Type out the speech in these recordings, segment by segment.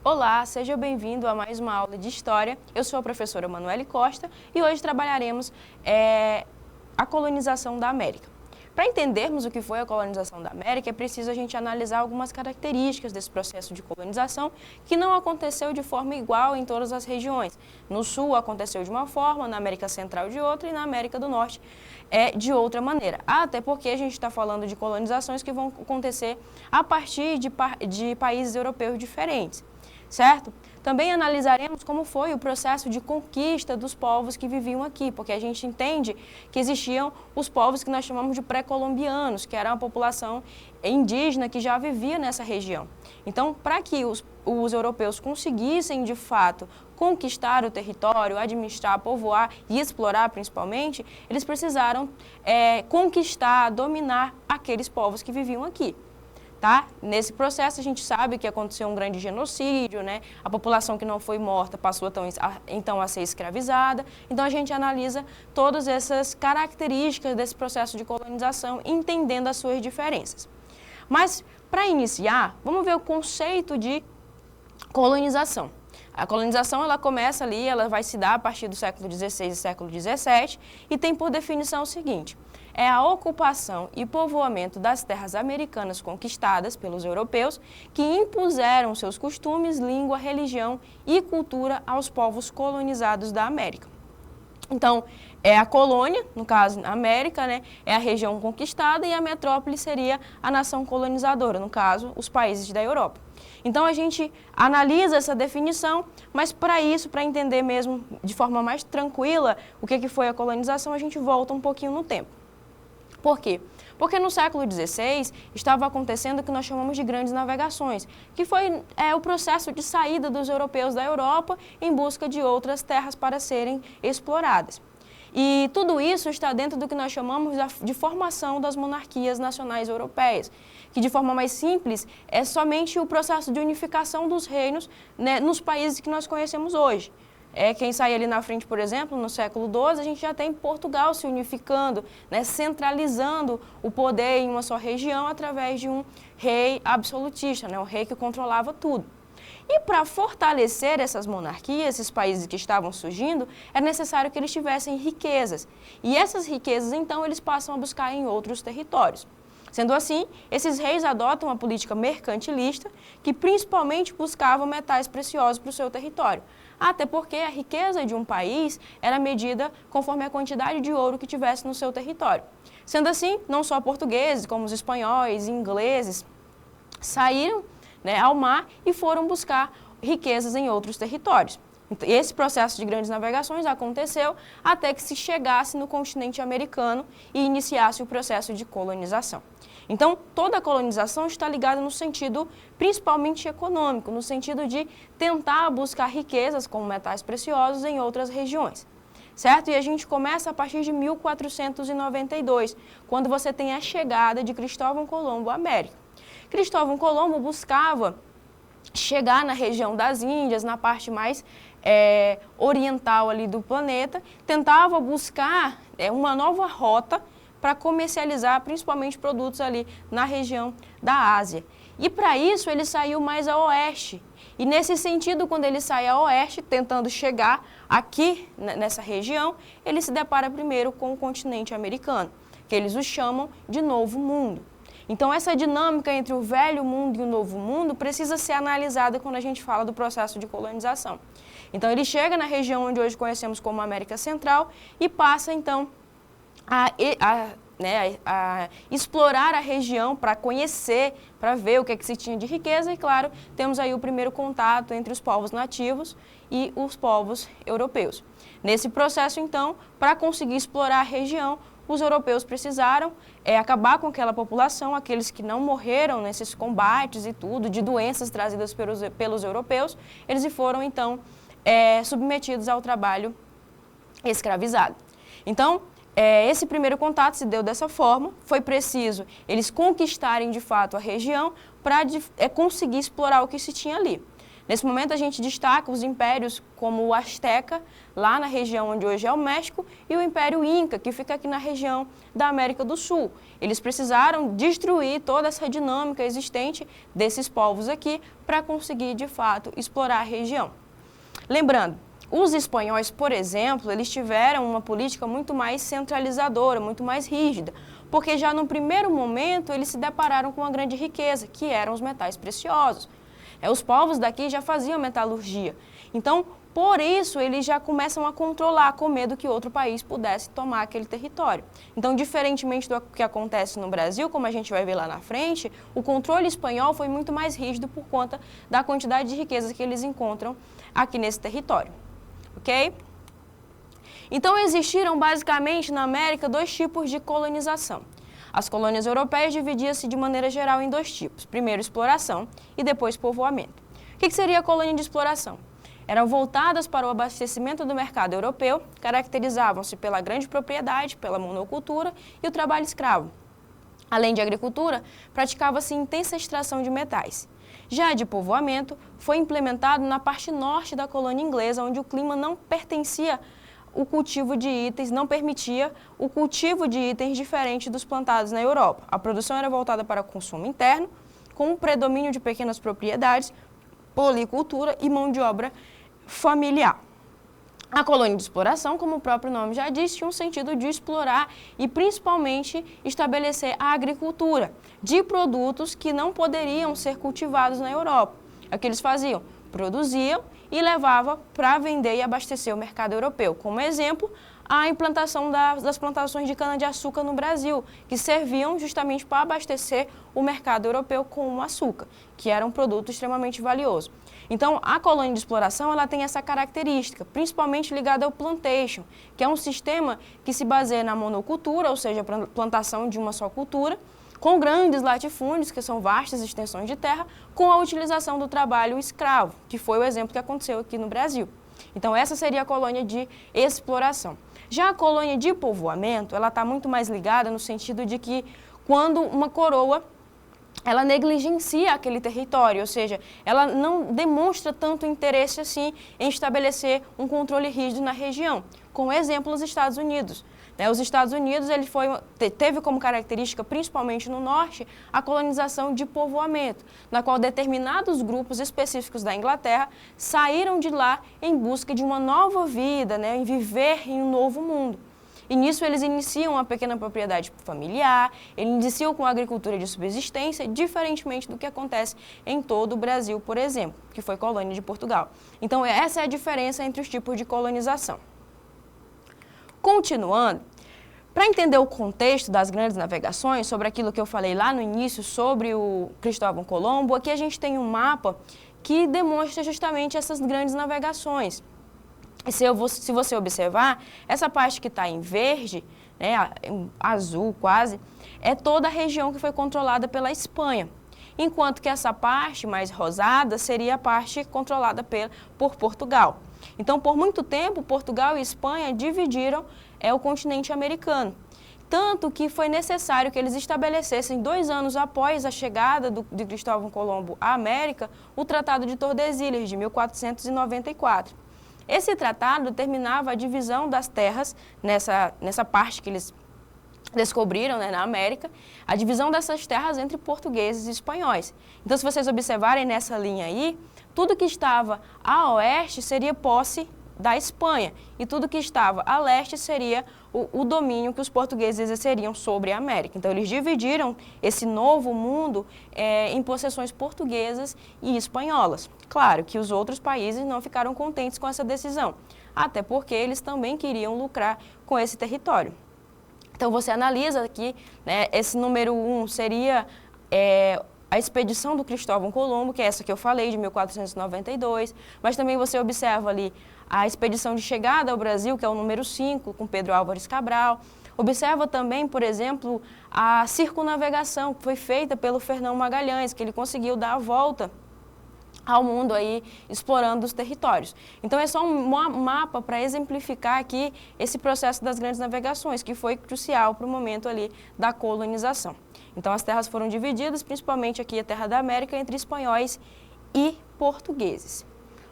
Olá, seja bem-vindo a mais uma aula de História. Eu sou a professora Manuele Costa e hoje trabalharemos a colonização da América. Para entendermos o que foi a colonização da América, é preciso a gente analisar algumas características desse processo de colonização que não aconteceu de forma igual em todas as regiões. No Sul aconteceu de uma forma, na América Central de outra e na América do Norte de outra maneira. Até porque a gente está falando de colonizações que vão acontecer a partir de países europeus diferentes. Certo? Também analisaremos como foi o processo de conquista dos povos que viviam aqui, porque a gente entende que existiam os povos que nós chamamos de pré-colombianos, que era uma população indígena que já vivia nessa região. Então, para que os europeus conseguissem, de fato, conquistar o território, administrar, povoar e explorar principalmente, eles precisaram conquistar, dominar aqueles povos que viviam aqui. Tá? Nesse processo a gente sabe que aconteceu um grande genocídio, né? A população que não foi morta passou então a ser escravizada. Então a gente analisa todas essas características desse processo de colonização, entendendo as suas diferenças. Mas para iniciar, vamos ver o conceito de colonização. A colonização ela começa ali, ela vai se dar a partir do século XVI e século XVII e tem por definição o seguinte: é a ocupação e povoamento das terras americanas conquistadas pelos europeus que impuseram seus costumes, língua, religião e cultura aos povos colonizados da América. Então, é a colônia, no caso a América, né, é a região conquistada e a metrópole seria a nação colonizadora, no caso, os países da Europa. Então, a gente analisa essa definição, mas para isso, para entender mesmo de forma mais tranquila o que foi a colonização, a gente volta um pouquinho no tempo. Por quê? Porque no século XVI estava acontecendo o que nós chamamos de grandes navegações, que foi o processo de saída dos europeus da Europa em busca de outras terras para serem exploradas. E tudo isso está dentro do que nós chamamos de formação das monarquias nacionais europeias, que de forma mais simples é somente o processo de unificação dos reinos, né, nos países que nós conhecemos hoje. Quem sai ali na frente, por exemplo, no século XII, a gente já tem Portugal se unificando, né, centralizando o poder em uma só região através de um rei absolutista, né, um rei que controlava tudo. E para fortalecer essas monarquias, esses países que estavam surgindo, é necessário que eles tivessem riquezas. E essas riquezas, então, eles passam a buscar em outros territórios. Sendo assim, esses reis adotam uma política mercantilista que principalmente buscava metais preciosos para o seu território. Até porque a riqueza de um país era medida conforme a quantidade de ouro que tivesse no seu território. Sendo assim, não só portugueses, como os espanhóis e ingleses saíram, né, ao mar e foram buscar riquezas em outros territórios. Esse processo de grandes navegações aconteceu até que se chegasse no continente americano e iniciasse o processo de colonização. Então, toda a colonização está ligada no sentido principalmente econômico, no sentido de tentar buscar riquezas como metais preciosos em outras regiões. Certo? E a gente começa a partir de 1492, quando você tem a chegada de Cristóvão Colombo à América. Cristóvão Colombo buscava chegar na região das Índias, na parte mais oriental ali do planeta, tentava buscar uma nova rota para comercializar principalmente produtos ali na região da Ásia. E para isso ele saiu mais a oeste. E nesse sentido, quando ele sai a oeste, tentando chegar aqui nessa região, ele se depara primeiro com o continente americano, que eles o chamam de Novo Mundo. Então, essa dinâmica entre o velho mundo e o novo mundo precisa ser analisada quando a gente fala do processo de colonização. Então, ele chega na região onde hoje conhecemos como América Central e passa, então, a explorar a região para conhecer, para ver o que se tinha de riqueza. E, claro, temos aí o primeiro contato entre os povos nativos e os povos europeus. Nesse processo, então, para conseguir explorar a região, os europeus precisaram acabar com aquela população, aqueles que não morreram nesses combates e tudo, de doenças trazidas pelos europeus, eles foram, então, submetidos ao trabalho escravizado. Então, esse primeiro contato se deu dessa forma, foi preciso eles conquistarem de fato a região para conseguir explorar o que se tinha ali. Nesse momento, a gente destaca os impérios como o Azteca, lá na região onde hoje é o México, e o Império Inca, que fica aqui na região da América do Sul. Eles precisaram destruir toda essa dinâmica existente desses povos aqui para conseguir, de fato, explorar a região. Lembrando, os espanhóis, por exemplo, eles tiveram uma política muito mais centralizadora, muito mais rígida, porque já no primeiro momento eles se depararam com uma grande riqueza, que eram os metais preciosos. Os povos daqui já faziam metalurgia. Então, por isso, eles já começam a controlar, com medo que outro país pudesse tomar aquele território. Então, diferentemente do que acontece no Brasil, como a gente vai ver lá na frente, o controle espanhol foi muito mais rígido por conta da quantidade de riquezas que eles encontram aqui nesse território. Ok? Então, existiram basicamente na América 2 tipos de colonização. As colônias europeias dividiam-se de maneira geral em 2 tipos. Primeiro, exploração e depois, povoamento. O que seria a colônia de exploração? Eram voltadas para o abastecimento do mercado europeu, caracterizavam-se pela grande propriedade, pela monocultura e o trabalho escravo. Além de agricultura, praticava-se intensa extração de metais. Já a de povoamento foi implementado na parte norte da colônia inglesa, onde o clima não pertencia o cultivo de itens, não permitia o cultivo de itens diferentes dos plantados na Europa. A produção era voltada para o consumo interno, com o predomínio de pequenas propriedades, policultura e mão de obra familiar. A colônia de exploração, como o próprio nome já diz, tinha um sentido de explorar e principalmente estabelecer a agricultura de produtos que não poderiam ser cultivados na Europa. O que eles faziam? Produziam e levavam para vender e abastecer o mercado europeu. Como exemplo, a implantação das plantações de cana-de-açúcar no Brasil, que serviam justamente para abastecer o mercado europeu com o açúcar, que era um produto extremamente valioso. Então, a colônia de exploração ela tem essa característica, principalmente ligada ao plantation, que é um sistema que se baseia na monocultura, ou seja, a plantação de uma só cultura, com grandes latifúndios, que são vastas extensões de terra, com a utilização do trabalho escravo, que foi o exemplo que aconteceu aqui no Brasil. Então, essa seria a colônia de exploração. Já a colônia de povoamento, ela está muito mais ligada no sentido de que quando uma coroa ela negligencia aquele território, ou seja, ela não demonstra tanto interesse assim em estabelecer um controle rígido na região. Com exemplo, os Estados Unidos. Os Estados Unidos teve como característica, principalmente no norte, a colonização de povoamento, na qual determinados grupos específicos da Inglaterra saíram de lá em busca de uma nova vida, em viver em um novo mundo. E nisso eles iniciam uma pequena propriedade familiar, eles iniciam com a agricultura de subsistência, diferentemente do que acontece em todo o Brasil, por exemplo, que foi colônia de Portugal. Então, essa é a diferença entre os tipos de colonização. Continuando, para entender o contexto das grandes navegações, sobre aquilo que eu falei lá no início sobre o Cristóvão Colombo, aqui a gente tem um mapa que demonstra justamente essas grandes navegações. E se você observar, essa parte que está em verde, azul quase, é toda a região que foi controlada pela Espanha. Enquanto que essa parte mais rosada seria a parte controlada por Portugal. Então, por muito tempo, Portugal e Espanha dividiram o continente americano. Tanto que foi necessário que eles estabelecessem, 2 anos após a chegada de Cristóvão Colombo à América, o Tratado de Tordesilhas, de 1494. Esse tratado determinava a divisão das terras, nessa parte que eles descobriram na América, a divisão dessas terras entre portugueses e espanhóis. Então, se vocês observarem nessa linha aí, tudo que estava a oeste seria posse da Espanha e tudo que estava a leste seria o domínio que os portugueses exerceriam sobre a América. Então, eles dividiram esse novo mundo em possessões portuguesas e espanholas. Claro que os outros países não ficaram contentes com essa decisão, até porque eles também queriam lucrar com esse território. Então, você analisa aqui, esse número 1 seria a expedição do Cristóvão Colombo, que é essa que eu falei, de 1492, mas também você observa ali a expedição de chegada ao Brasil, que é o número 5, com Pedro Álvares Cabral. Observa também, por exemplo, a circunnavegação que foi feita pelo Fernão Magalhães, que ele conseguiu dar a volta ao mundo aí, explorando os territórios. Então, é só um mapa para exemplificar aqui esse processo das grandes navegações, que foi crucial para o momento ali da colonização. Então, as terras foram divididas, principalmente aqui a Terra da América, entre espanhóis e portugueses.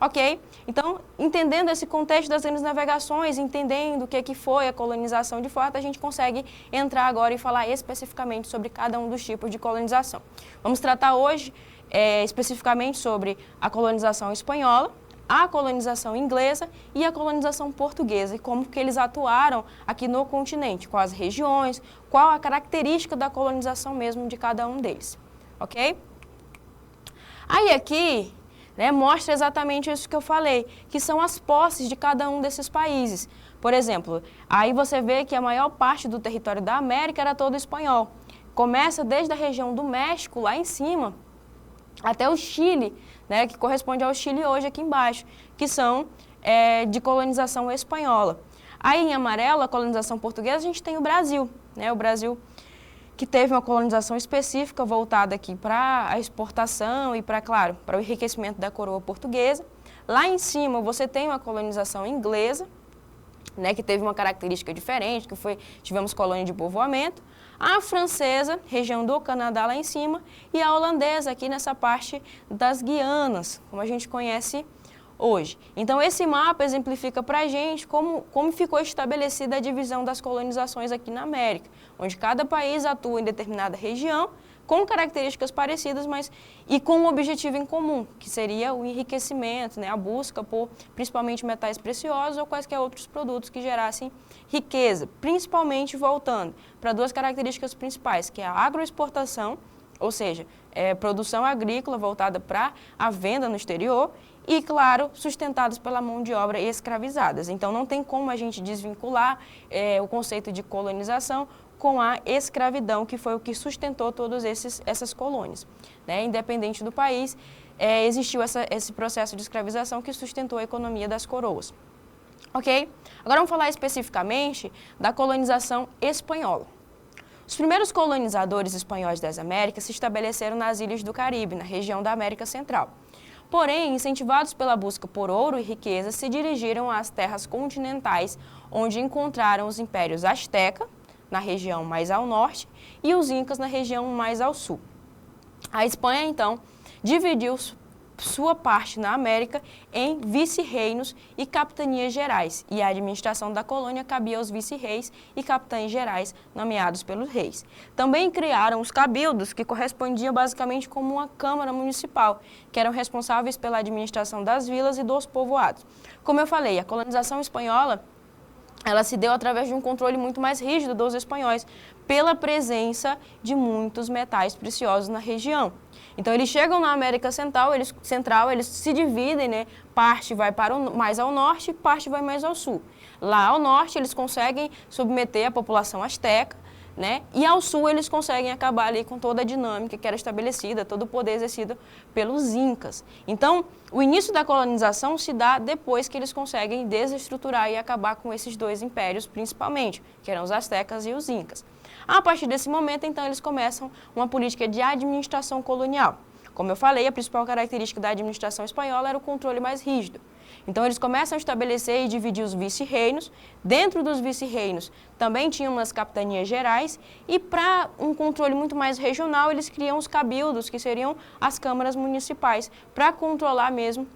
Ok? Então, entendendo esse contexto das grandes navegações, entendendo o que foi a colonização de fato, a gente consegue entrar agora e falar especificamente sobre cada um dos tipos de colonização. Vamos tratar hoje especificamente sobre a colonização espanhola, a colonização inglesa e a colonização portuguesa, e como que eles atuaram aqui no continente, quais regiões, qual a característica da colonização mesmo de cada um deles. Ok? Aí aqui, mostra exatamente isso que eu falei, que são as posses de cada um desses países. Por exemplo, aí você vê que a maior parte do território da América era todo espanhol. Começa desde a região do México, lá em cima, até o Chile, que corresponde ao Chile hoje aqui embaixo, que são de colonização espanhola. Aí em amarelo, a colonização portuguesa, a gente tem o Brasil, o Brasil que teve uma colonização específica voltada aqui para a exportação e para, claro, para o enriquecimento da coroa portuguesa. Lá em cima você tem uma colonização inglesa, que teve uma característica diferente, tivemos colônia de povoamento. A francesa, região do Canadá lá em cima, e a holandesa aqui nessa parte das Guianas, como a gente conhece hoje. Então esse mapa exemplifica para a gente como ficou estabelecida a divisão das colonizações aqui na América, onde cada país atua em determinada região, com características parecidas, mas e com um objetivo em comum, que seria o enriquecimento, a busca por principalmente metais preciosos ou quaisquer outros produtos que gerassem riqueza, principalmente voltando para duas características principais, que é a agroexportação, ou seja, produção agrícola voltada para a venda no exterior e, claro, sustentados pela mão de obra escravizadas. Então, não tem como a gente desvincular o conceito de colonização com a escravidão, que foi o que sustentou todas essas colônias. Independente do país, existiu esse processo de escravização que sustentou a economia das coroas. Ok? Agora vamos falar especificamente da colonização espanhola. Os primeiros colonizadores espanhóis das Américas se estabeleceram nas ilhas do Caribe, na região da América Central. Porém, incentivados pela busca por ouro e riqueza, se dirigiram às terras continentais, onde encontraram os impérios Azteca, na região mais ao norte, e os Incas na região mais ao sul. A Espanha, então, dividiu sua parte na América em vice-reinos e capitanias gerais, e a administração da colônia cabia aos vice-reis e capitães gerais nomeados pelos reis. Também criaram os cabildos, que correspondiam basicamente como uma câmara municipal, que eram responsáveis pela administração das vilas e dos povoados. Como eu falei, a colonização espanhola ela se deu através de um controle muito mais rígido dos espanhóis, pela presença de muitos metais preciosos na região. Então, eles chegam na América Central, eles se dividem, parte vai para mais ao norte, parte vai mais ao sul. Lá ao norte, eles conseguem submeter a população asteca, e ao sul eles conseguem acabar ali com toda a dinâmica que era estabelecida, todo o poder exercido pelos Incas. Então, o início da colonização se dá depois que eles conseguem desestruturar e acabar com esses dois impérios, principalmente, que eram os Aztecas e os Incas. A partir desse momento, então, eles começam uma política de administração colonial. Como eu falei, a principal característica da administração espanhola era o controle mais rígido. Então, eles começam a estabelecer e dividir os vice-reinos. Dentro dos vice-reinos também tinham umas capitanias gerais e, para um controle muito mais regional, eles criam os cabildos, que seriam as câmaras municipais, para controlar mesmo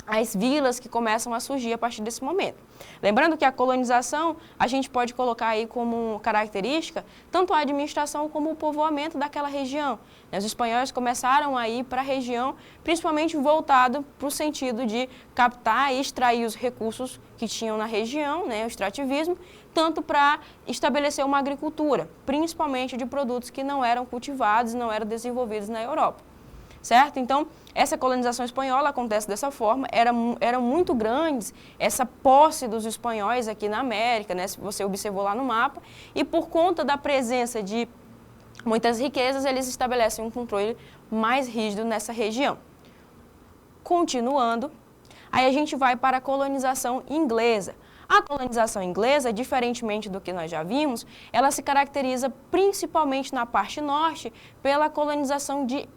as vilas que começam a surgir a partir desse momento. Lembrando que a colonização, a gente pode colocar aí como característica tanto a administração como o povoamento daquela região. Os espanhóis começaram a ir para a região, principalmente voltado para o sentido de captar e extrair os recursos que tinham na região, o extrativismo, tanto para estabelecer uma agricultura, principalmente de produtos que não eram cultivados e não eram desenvolvidos na Europa. Certo? Então, essa colonização espanhola acontece dessa forma, eram muito grandes essa posse dos espanhóis aqui na América, se você observou lá no mapa, e por conta da presença de muitas riquezas, eles estabelecem um controle mais rígido nessa região. Continuando, aí a gente vai para a colonização inglesa. A colonização inglesa, diferentemente do que nós já vimos, ela se caracteriza principalmente na parte norte pela colonização de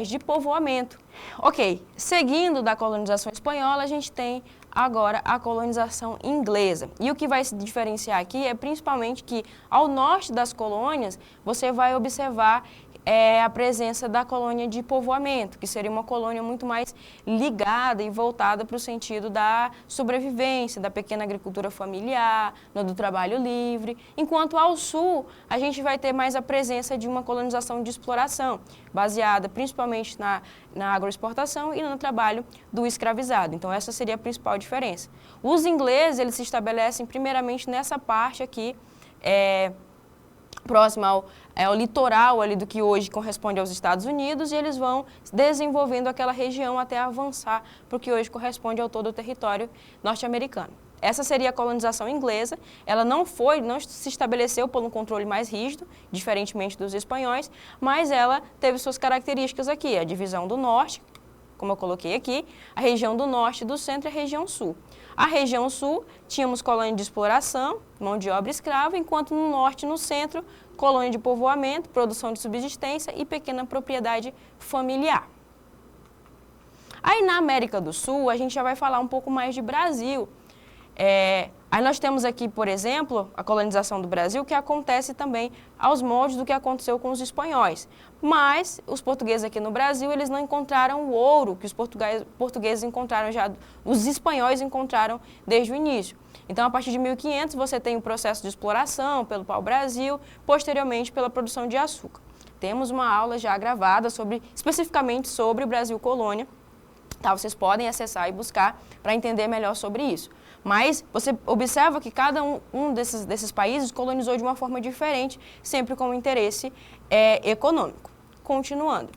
de povoamento. Ok, seguindo da colonização espanhola, a gente tem agora a colonização inglesa. E o que vai se diferenciar aqui é principalmente que ao norte das colônias você vai observar é a presença da colônia de povoamento, que seria uma colônia muito mais ligada e voltada para o sentido da sobrevivência, da pequena agricultura familiar, do trabalho livre, enquanto ao sul a gente vai ter mais a presença de uma colonização de exploração, baseada principalmente na agroexportação e no trabalho do escravizado. Então essa seria a principal diferença. Os ingleses, eles se estabelecem primeiramente nessa parte aqui, próximo ao litoral ali do que hoje corresponde aos Estados Unidos, e eles vão desenvolvendo aquela região até avançar para o que hoje corresponde ao todo o território norte-americano. Essa seria a colonização inglesa. Ela não se estabeleceu por um controle mais rígido, diferentemente dos espanhóis, mas ela teve suas características aqui, a divisão do norte, como eu coloquei aqui, a região do norte, do centro e a região sul. A região sul, tínhamos colônia de exploração, mão de obra escrava, enquanto no norte e no centro, colônia de povoamento, produção de subsistência e pequena propriedade familiar. Aí na América do Sul, a gente já vai falar um pouco mais de Brasil. Aí nós temos aqui, por exemplo, a colonização do Brasil, que acontece também aos moldes do que aconteceu com os espanhóis. Mas os portugueses aqui no Brasil, eles não encontraram o ouro que os portugueses encontraram já, os espanhóis encontraram desde o início. Então, a partir de 1500, você tem o processo de exploração pelo pau-brasil, posteriormente pela produção de açúcar. Temos uma aula já gravada especificamente sobre o Brasil colônia. Tá, vocês podem acessar e buscar para entender melhor sobre isso. Mas você observa que cada um desses países colonizou de uma forma diferente, sempre com interesse econômico. Continuando.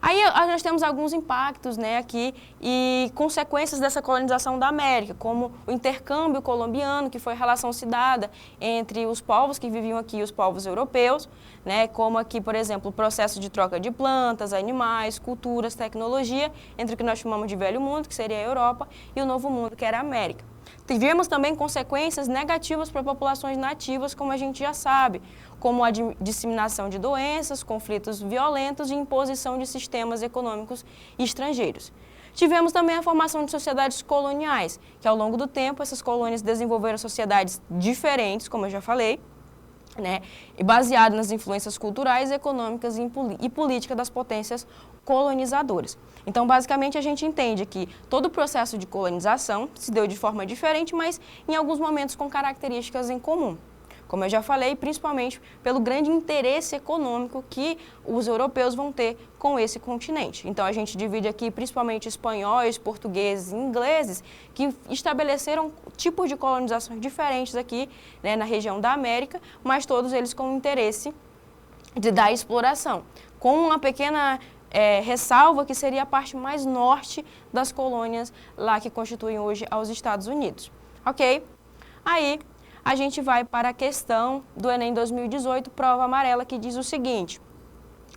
Aí nós temos alguns impactos, né, aqui e consequências dessa colonização da América, como o intercâmbio colombiano, que foi a relação se dada entre os povos que viviam aqui e os povos europeus, né, como aqui, por exemplo, o processo de troca de plantas, animais, culturas, tecnologia, entre o que nós chamamos de Velho Mundo, que seria a Europa, e o Novo Mundo, que era a América. Tivemos também consequências negativas para populações nativas, como a gente já sabe, como a disseminação de doenças, conflitos violentos e imposição de sistemas econômicos estrangeiros. Tivemos também a formação de sociedades coloniais, que ao longo do tempo essas colônias desenvolveram sociedades diferentes, como eu já falei, né, e baseado nas influências culturais, econômicas e políticas das potências colonizadoras. Então, basicamente, a gente entende que todo o processo de colonização se deu de forma diferente, mas em alguns momentos com características em comum. Como eu já falei, principalmente pelo grande interesse econômico que os europeus vão ter com esse continente. Então, a gente divide aqui principalmente espanhóis, portugueses e ingleses, que estabeleceram tipos de colonizações diferentes aqui, né, na região da América, mas todos eles com interesse da exploração, com uma pequena ressalva que seria a parte mais norte das colônias lá que constituem hoje aos Estados Unidos. Ok? Aí a gente vai para a questão do Enem 2018, prova amarela, que diz o seguinte: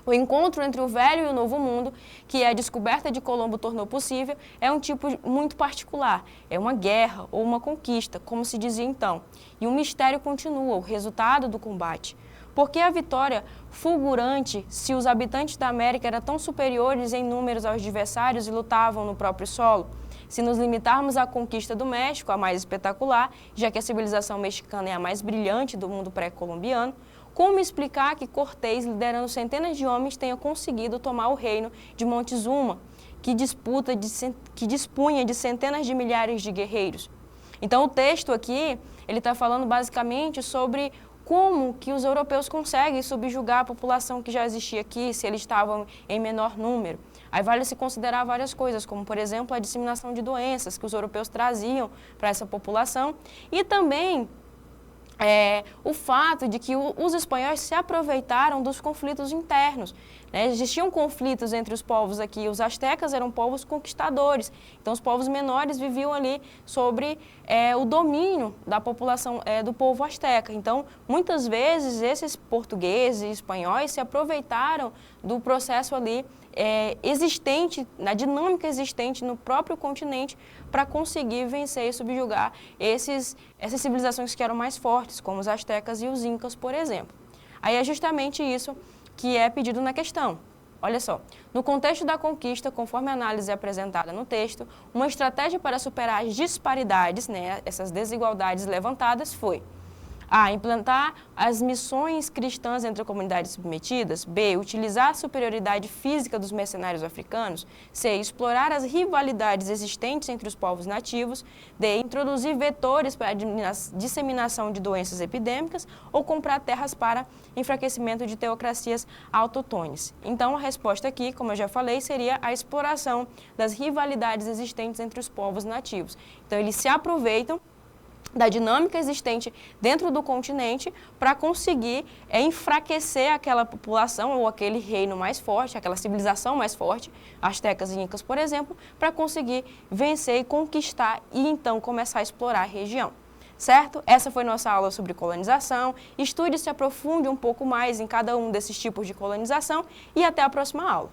o encontro entre o Velho e o Novo Mundo, que a descoberta de Colombo tornou possível, é um tipo muito particular. É uma guerra ou uma conquista, como se dizia então. E o mistério continua, o resultado do combate. Por que a vitória fulgurante se os habitantes da América eram tão superiores em números aos adversários e lutavam no próprio solo? Se nos limitarmos à conquista do México, a mais espetacular, já que a civilização mexicana é a mais brilhante do mundo pré-colombiano, como explicar que Cortés, liderando centenas de homens, tenha conseguido tomar o reino de Montezuma, que dispunha de centenas de milhares de guerreiros? Então, o texto aqui, ele está falando basicamente sobre como que os europeus conseguem subjugar a população que já existia aqui, se eles estavam em menor número. Aí vale se considerar várias coisas, como, por exemplo, a disseminação de doenças que os europeus traziam para essa população e também o fato de que os espanhóis se aproveitaram dos conflitos internos, né? Existiam conflitos entre os povos aqui, os astecas eram povos conquistadores, então os povos menores viviam ali sobre o domínio da população do povo asteca. Então, muitas vezes, esses portugueses e espanhóis se aproveitaram do processo ali existente, na dinâmica existente no próprio continente, para conseguir vencer e subjugar essas civilizações que eram mais fortes, como os astecas e os incas, por exemplo. Aí é justamente isso que é pedido na questão. Olha só, no contexto da conquista, conforme a análise apresentada no texto, uma estratégia para superar as disparidades, né, essas desigualdades levantadas foi A. Implantar as missões cristãs entre comunidades submetidas. B. Utilizar a superioridade física dos mercenários africanos. C. Explorar as rivalidades existentes entre os povos nativos. D. Introduzir vetores para a disseminação de doenças epidêmicas ou comprar terras para enfraquecimento de teocracias autóctones. Então, a resposta aqui, como eu já falei, seria a exploração das rivalidades existentes entre os povos nativos. Então, eles se aproveitam da dinâmica existente dentro do continente para conseguir enfraquecer aquela população ou aquele reino mais forte, aquela civilização mais forte, astecas e incas, por exemplo, para conseguir vencer e conquistar e então começar a explorar a região. Certo? Essa foi nossa aula sobre colonização. Estude e se aprofunde um pouco mais em cada um desses tipos de colonização e até a próxima aula.